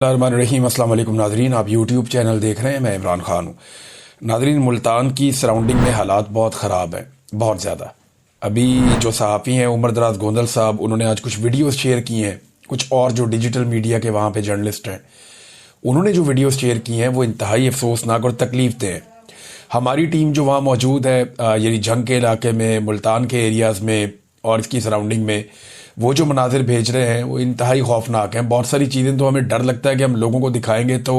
रहीम अस्सलाम वालेकुम नाजरीन, आप यूट्यूब चैनल देख रहे हैं। मैं इमरान खान हूँ। नाजरीन, मुल्तान की सराउंडिंग में हालात बहुत ख़राब हैं, बहुत ज़्यादा। अभी जो सहाफ़ी हैं उमर दराज गोंदल साहब, उन्होंने आज कुछ वीडियोस शेयर की हैं। कुछ और जो डिजिटल मीडिया के वहाँ पे जर्नलिस्ट हैं, उन्होंने जो वीडियोस शेयर की हैं वो इंतहाई अफसोसनाक और तकलीफ दे हैं। हमारी टीम जो वहाँ मौजूद है, यानी जंग के इलाके में, मुल्तान के एरियाज़ में और इसकी सराउंडिंग में, वो जो मनाजिर भेज रहे हैं वो इंतहाई खौफनाक हैं। बहुत सारी चीज़ें तो हमें डर लगता है कि हम लोगों को दिखाएंगे तो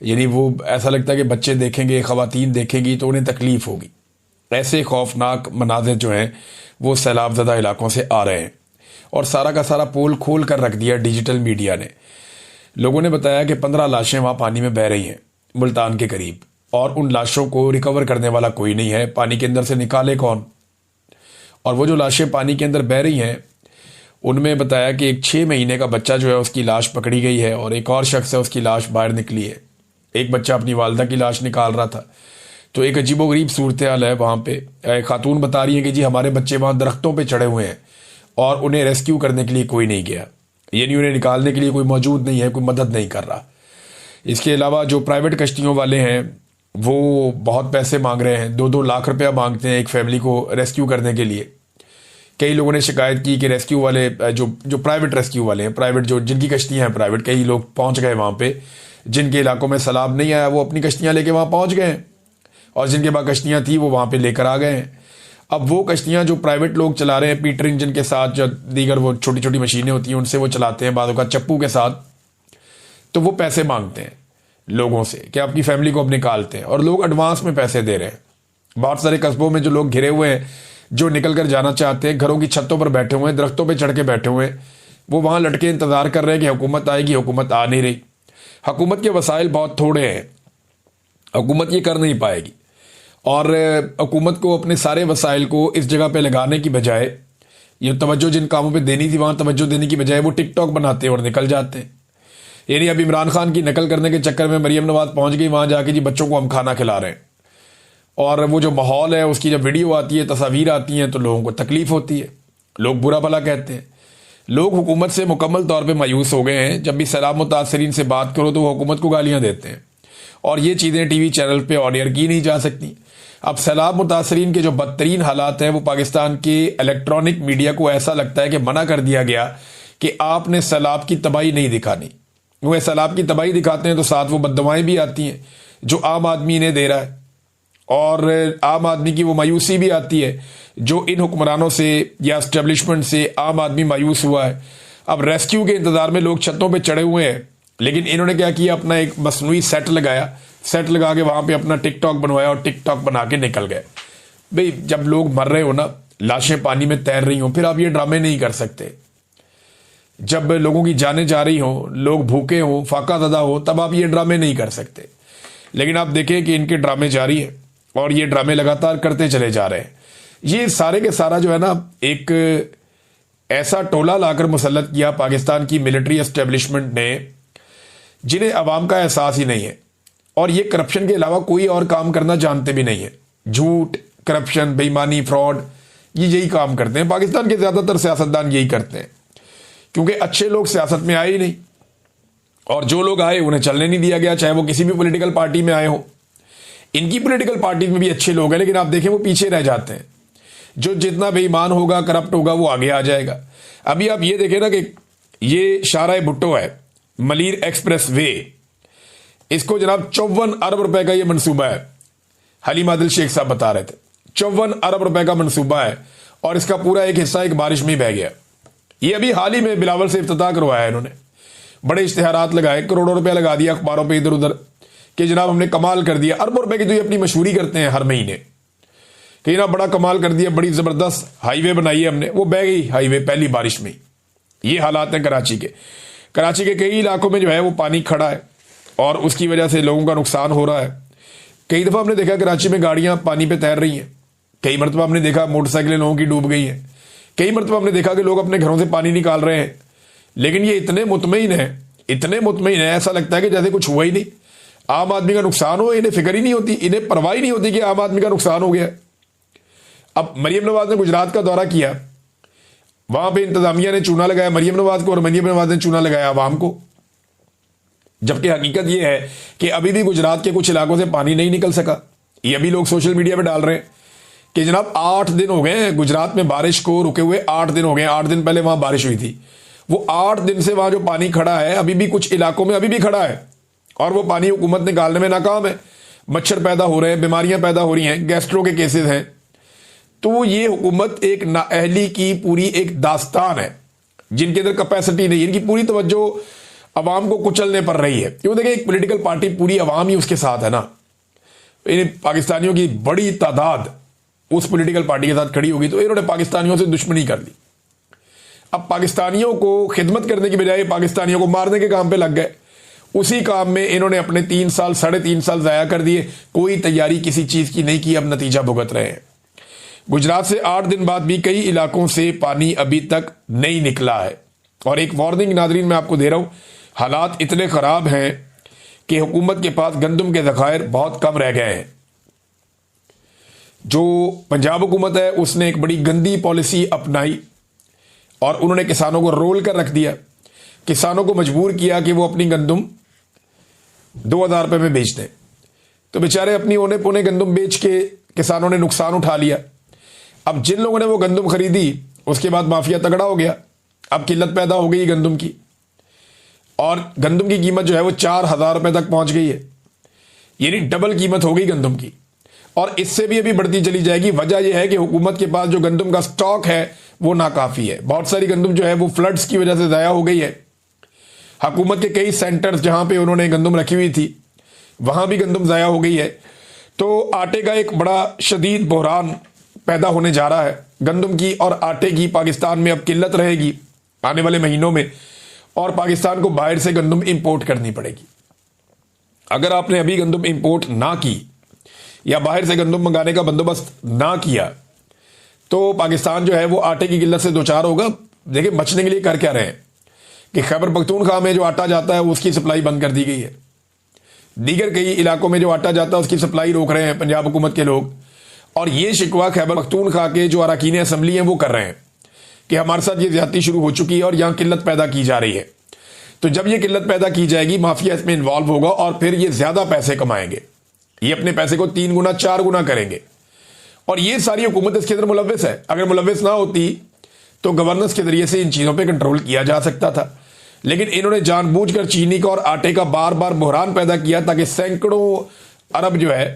यानी वो ऐसा लगता है कि बच्चे देखेंगे, ख़वातीन देखेंगी तो उन्हें तकलीफ़ होगी। ऐसे खौफनाक मनाजिर जो हैं वो सैलाब ज़दा इलाकों से आ रहे हैं और सारा का सारा पोल खोल कर रख दिया डिजिटल मीडिया ने। लोगों ने बताया कि 15 लाशें वहाँ पानी में बह रही हैं मुल्तान के करीब, और उन लाशों को रिकवर करने वाला कोई नहीं है। पानी के अंदर से निकाले कौन? और वो जो लाशें पानी के अंदर बह रही हैं उनमें बताया कि एक 6 महीने का बच्चा जो है उसकी लाश पकड़ी गई है और एक और शख्स है उसकी लाश बाहर निकली है। एक बच्चा अपनी वालदा की लाश निकाल रहा था। तो एक अजीबोगरीब सूरत हाल है वहाँ पे। एक खातून बता रही है कि जी हमारे बच्चे वहाँ दरख्तों पे चढ़े हुए हैं और उन्हें रेस्क्यू करने के लिए कोई नहीं गया, यानी उन्हें निकालने के लिए कोई मौजूद नहीं है, कोई मदद नहीं कर रहा। इसके अलावा जो प्राइवेट कश्तियों वाले हैं वो बहुत पैसे मांग रहे हैं, 2-2 लाख रुपया मांगते हैं एक फैमिली को रेस्क्यू करने के लिए। कई लोगों ने शिकायत की कि रेस्क्यू वाले जो प्राइवेट रेस्क्यू वाले हैं, प्राइवेट जो जिनकी कश्तियां हैं प्राइवेट, कई लोग पहुंच गए वहां पे। जिनके इलाकों में सैलाब नहीं आया वो अपनी कश्तियां लेके वहां पहुंच गए और जिनके पास कश्तियां थी वो वहां पे लेकर आ गए हैं। अब वो कश्तियां जो प्राइवेट लोग चला रहे हैं पीटर इंजन के साथ, जो दीगर वो छोटी छोटी मशीनें होती हैं उनसे वो चलाते हैं, बादों का चप्पू के साथ, तो वो पैसे मांगते हैं लोगों से कि आपकी फैमिली को अब निकालते हैं, और लोग एडवांस में पैसे दे रहे हैं। बहुत सारे कस्बों में जो लोग घिरे हुए हैं, जो निकल कर जाना चाहते हैं, घरों की छतों पर बैठे हुए हैं, दरख्तों पे चढ़ के बैठे हुए हैं, वो वहां लटके इंतजार कर रहे हैं कि हुकूमत आएगी। हुकूमत आ नहीं रही। हुकूमत के वसाइल बहुत थोड़े हैं, हुकूमत ये कर नहीं पाएगी। और हुकूमत को अपने सारे वसाइल को इस जगह पे लगाने की बजाय, ये तवज्जो जिन कामों पे देनी थी वहां तवज्जो देने की बजाय वो टिकटॉक बनाते हैं और निकल जाते हैं। यानी अब इमरान खान की नकल करने के चक्कर में मरियम नवाज पहुंच गई वहां जाके, जी बच्चों को हम खाना खिला रहे हैं। और वो जो माहौल है उसकी जब वीडियो आती है, तस्वीर आती हैं, तो लोगों को तकलीफ होती है, लोग बुरा भला कहते हैं। लोग हुकूमत से मुकम्मल तौर पे मायूस हो गए हैं। जब भी सैलाब मुतासरीन से बात करो तो वो हुकूमत को गालियां देते हैं, और ये चीज़ें टीवी चैनल पे ऑन एयर की नहीं जा सकती। अब सैलाब मुतासरीन के जो बदतरीन हालात हैं वो पाकिस्तान के इलेक्ट्रॉनिक मीडिया को ऐसा लगता है कि मना कर दिया गया कि आपने सैलाब की तबाही नहीं दिखानी। वो सैलाब की तबाही दिखाते हैं तो साथ वो बददुआएं भी आती हैं जो आम आदमी इन्हें दे रहा है, और आम आदमी की वो मायूसी भी आती है जो इन हुक्मरानों से या एस्टेब्लिशमेंट से आम आदमी मायूस हुआ है। अब रेस्क्यू के इंतजार में लोग छतों पे चढ़े हुए हैं, लेकिन इन्होंने क्या किया, अपना एक मसनूई सेट लगाया, सेट लगा के वहां पे अपना टिकटॉक बनवाया और टिकटॉक बना के निकल गए। भाई जब लोग मर रहे हो ना, लाशें पानी में तैर रही हो, फिर आप ये ड्रामे नहीं कर सकते। जब लोगों की जानें जा रही हो, लोग भूखे हो, फाका ज़दा हो, तब आप ये ड्रामे नहीं कर सकते। लेकिन आप देखें कि इनके ड्रामे जारी है और ये ड्रामे लगातार करते चले जा रहे हैं। ये सारे के सारा जो है ना, एक ऐसा टोला लाकर मुसल्लत किया पाकिस्तान की मिलिट्री एस्टेब्लिशमेंट ने जिन्हें अवाम का एहसास ही नहीं है, और ये करप्शन के अलावा कोई और काम करना जानते भी नहीं है। झूठ, करप्शन, बेईमानी, फ्रॉड, ये यही काम करते हैं। पाकिस्तान के ज्यादातर सियासतदान यही करते हैं, क्योंकि अच्छे लोग सियासत में आए ही नहीं, और जो लोग आए उन्हें चलने नहीं दिया गया, चाहे वो किसी भी पॉलिटिकल पार्टी में आए हो। इनकी पॉलिटिकल पार्टी में भी अच्छे लोग हैं, लेकिन आप देखें वो पीछे रह जाते हैं। जो जितना बेईमान होगा, करप्ट होगा, वो आगे आ जाएगा। अभी आप ये देखें ना कि ये शाहराह भुट्टो है, मलीर एक्सप्रेस वे, इसको जनाब 54 अरब रुपए का ये मंसूबा है। हलीम आदिल शेख साहब बता रहे थे 54 अरब रुपए का मंसूबा है, और इसका पूरा एक हिस्सा एक बारिश में ही बह गया। ये अभी हाल ही में बिलावल से इफ्तिताह करवाया है इन्होंने, बड़े इश्तिहारात लगाए, करोड़ों रुपया लगा दिया अखबारों पे इधर उधर कि जनाब हमने कमाल कर दिया। अरबों रुपए की तो ये अपनी मशहूरी करते हैं हर महीने कि ना बड़ा कमाल कर दिया, बड़ी जबरदस्त हाईवे बनाई है हमने। वो बह गई हाईवे पहली बारिश में। ये हालात हैं कराची के। कराची के कई इलाकों में जो है वो पानी खड़ा है और उसकी वजह से लोगों का नुकसान हो रहा है। कई दफा हमने देखा कराची में गाड़ियां पानी पे तैर रही हैं, कई मरतबा हमने देखा मोटरसाइकिलें लोगों की डूब गई हैं, कई मरतबा हमने देखा कि लोग अपने घरों से पानी निकाल रहे हैं। लेकिन ये इतने मुतमईन है, इतने मुतमईन है, ऐसा लगता है कि जैसे कुछ हुआ ही नहीं। आम आदमी का नुकसान हो, इन्हें फिक्र ही नहीं होती, इन्हें परवाह ही नहीं होती कि आम आदमी का नुकसान हो गया। अब मरियम नवाज ने गुजरात का दौरा किया, वहां पे इंतजामिया ने चूना लगाया मरियम नवाज को और मरियम नवाज ने चूना लगाया आवाम को। जबकि हकीकत यह है कि अभी भी गुजरात के कुछ इलाकों से पानी नहीं निकल सका। ये अभी लोग सोशल मीडिया पे डाल रहे हैं कि जनाब 8 दिन हो गए हैं गुजरात में बारिश को रुके हुए, 8 दिन हो गए। 8 दिन पहले वहां बारिश हुई थी, वो 8 दिन से वहां जो पानी खड़ा है अभी भी कुछ इलाकों में अभी भी खड़ा है, और वो पानी हुकूमत निकालने में नाकाम है। मच्छर पैदा हो रहे हैं, बीमारियां पैदा हो रही हैं, गैस्ट्रो के केसेस हैं। तो ये हुकूमत एक नाअहली की पूरी एक दास्तान है, जिनके अंदर कैपेसिटी नहीं, इनकी पूरी तवज्जो अवाम को कुचलने पर रही है। क्यों, देखिए एक पॉलिटिकल पार्टी पूरी अवाम ही उसके साथ है ना। इन पाकिस्तानियों की बड़ी तादाद उस पॉलिटिकल पार्टी के साथ खड़ी होगी, तो इन्होंने पाकिस्तानियों से दुश्मनी कर ली। अब पाकिस्तानियों को खिदमत करने की बजाय पाकिस्तानियों को मारने के काम पे लग गए। उसी काम में इन्होंने अपने 3 साल 3.5 साल जाया कर दिए, कोई तैयारी किसी चीज की नहीं की, अब नतीजा भुगत रहे हैं। गुजरात से 8 दिन बाद भी कई इलाकों से पानी अभी तक नहीं निकला है। और एक वार्निंग नादरीन मैं आपको दे रहा हूं, हालात इतने खराब हैं कि हुकूमत के पास गंदम के ज़खायर बहुत कम रह गए हैं। जो पंजाब हुकूमत है उसने एक बड़ी गंदी पॉलिसी अपनाई और उन्होंने किसानों को रोल कर रख दिया। किसानों को मजबूर किया कि वो अपनी गंदम 2000 रुपये में बेच दें, तो बेचारे अपनी ओने पोने गंदम बेच के किसानों ने नुकसान उठा लिया। अब जिन लोगों ने वो गंदम खरीदी उसके बाद माफिया तगड़ा हो गया, अब किल्लत पैदा हो गई गंदम की, और गंदम की कीमत जो है वो 4000 रुपये तक पहुंच गई है, यानी डबल कीमत हो गई गंदम की, और इससे भी अभी बढ़ती चली जाएगी। वजह यह है कि हुकूमत के पास जो गंदम का स्टॉक है वो नाकाफी है। बहुत सारी गंदम जो है वो फ्लड्स की वजह से ज़ाया हो गई है। हुकूमत के कई सेंटर्स जहां पे उन्होंने गंदम रखी हुई थी वहां भी गंदम ज़ाया हो गई है। तो आटे का एक बड़ा शदीद बहरान पैदा होने जा रहा है। गंदम की और आटे की पाकिस्तान में अब किल्लत रहेगी आने वाले महीनों में, और पाकिस्तान को बाहर से गंदम इंपोर्ट करनी पड़ेगी। अगर आपने अभी गंदम इंपोर्ट ना की या बाहर से गंदम मंगाने का बंदोबस्त ना किया तो पाकिस्तान जो है वो आटे की किल्लत से 2-4 होगा। देखिए बचने के लिए कर क्या रहे हैं कि खैबर पख्तूनख्वा में जो आटा जाता है उसकी सप्लाई बंद कर दी गई है। दीगर कई इलाकों में जो आटा जाता है उसकी सप्लाई रोक रहे हैं पंजाब हुकूमत के लोग, और ये शिकवा खैबर पख्तूनख्वा के जो अरकान असम्बली हैं वो कर रहे हैं कि हमारे साथ ये ज्यादती शुरू हो चुकी है और यहां किल्लत पैदा की जा रही है। तो जब ये किल्लत पैदा की जाएगी माफिया इसमें इन्वॉल्व होगा और फिर ये ज्यादा पैसे कमाएंगे, ये अपने पैसे को 3 गुना 4 गुना करेंगे। और ये सारी हुकूमत इसके अंदर मुलव्विस है। अगर मुलव्विस ना होती तो गवर्नेंस के जरिए से इन चीजों पे कंट्रोल किया जा सकता था, लेकिन इन्होंने जानबूझकर चीनी का और आटे का बार बार बहरान पैदा किया ताकि सैकड़ों अरब जो है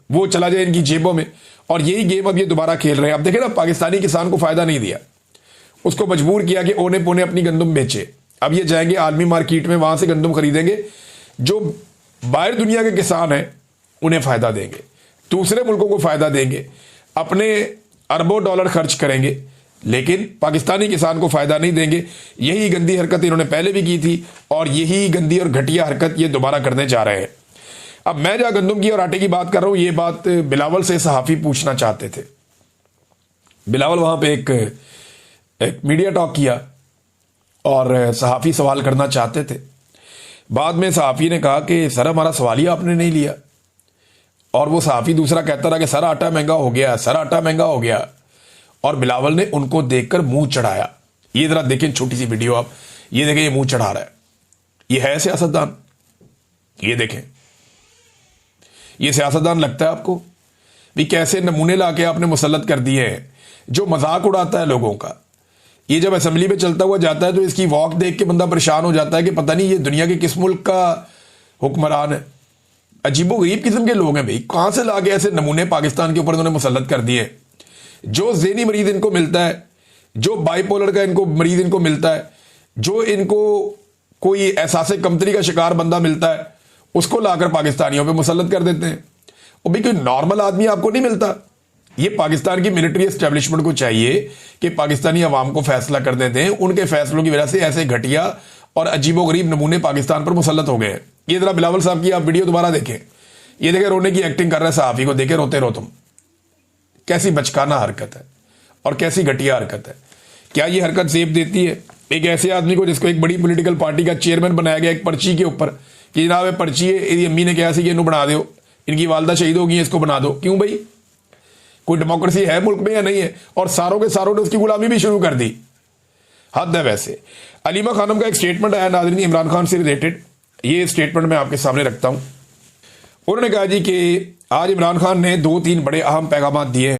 वो चला जाए इनकी जेबों में, और यही गेम अब ये दोबारा खेल रहे हैं। अब देखें ना, पाकिस्तानी किसान को फायदा नहीं दिया, उसको मजबूर किया कि ओने पोने अपनी गंदम बेचे। अब ये जाएंगे आलमी मार्केट में, वहां से गंदम खरीदेंगे, जो बाहर दुनिया के किसान हैं उन्हें फायदा देंगे, दूसरे मुल्कों को फायदा देंगे, अपने अरबों डॉलर खर्च करेंगे, लेकिन पाकिस्तानी किसान को फायदा नहीं देंगे। यही गंदी हरकत इन्होंने पहले भी की थी और यही गंदी और घटिया हरकत ये दोबारा करने जा रहे हैं। अब मैं जहां गंदम की और आटे की बात कर रहा हूं, ये बात बिलावल से सहाफी पूछना चाहते थे। बिलावल वहां पे एक मीडिया टॉक किया और सहाफी सवाल करना चाहते थे। बाद में सहाफी ने कहा कि सर हमारा सवाल ही आपने नहीं लिया, और वो सहाफी दूसरा कहता रहा कि सर आटा महंगा हो गया, सर आटा महंगा हो गया, और बिलावल ने उनको देखकर मुंह चढ़ाया। ये जरा देखें छोटी सी वीडियो आप, ये देखें ये मुंह चढ़ा रहा है, ये है सियासतदान? ये देखें, ये सियासतदान लगता है आपको? भी कैसे नमूने लाके आपने मुसल्लत कर दिए हैं, जो मजाक उड़ाता है लोगों का। ये जब असेंबली में चलता हुआ जाता है तो इसकी वॉक देख के बंदा परेशान हो जाता है कि पता नहीं ये दुनिया के किस मुल्क का हुक्मरान है। अजीबो गरीब किस्म के लोग हैं भाई, कहां से लाके ऐसे नमूने पाकिस्तान के ऊपर उन्होंने मुसल्लत कर दिए। जो ज़हनी मरीज इनको मिलता है, जो बाइपोलर का इनको मरीज इनको मिलता है, जो इनको कोई एहसास कमतरी का शिकार बंदा मिलता है, उसको लाकर पाकिस्तानियों पे मुसल्लत कर देते हैं। और भाई कोई नॉर्मल आदमी आपको नहीं मिलता। ये पाकिस्तान की मिलिट्री एस्टेब्लिशमेंट को चाहिए कि पाकिस्तानी अवाम को फैसला करने दें। उनके फैसलों की वजह से ऐसे घटिया और अजीबोगरीब नमूने पाकिस्तान पर मुसल्लत हो गए हैं। ये जरा बिलावल साहब की आप वीडियो दोबारा देखें, ये देखें रोने की एक्टिंग कर रहे हैं सहाफी को, देखे रोते रहो तुम। कैसी बचकाना हरकत है और कैसी घटिया हरकत है। क्या ये हरकत सेब देती है एक ऐसे आदमी को जिसको एक बड़ी पॉलिटिकल पार्टी का चेयरमैन बनाया गया एक पर्ची के ऊपर कि जनाब ये पर्ची है, इनकी अम्मी ने कहा कि इन्हों बना दो, इनकी वालदा शहीद होगी, इसको बना दो। क्यों भाई, कोई डेमोक्रेसी है मुल्क में या नहीं है? और सारों के सारों ने उसकी गुलामी भी शुरू कर दी। हद है वैसे। अलीमा खानम का एक स्टेटमेंट आया नाज़रीन इमरान खान से रिलेटेड। ये स्टेटमेंट मैं आपके सामने रखता हूं। उन्होंने कहा जी कि आज इमरान खान ने 2-3 बड़े अहम पैगाम दिए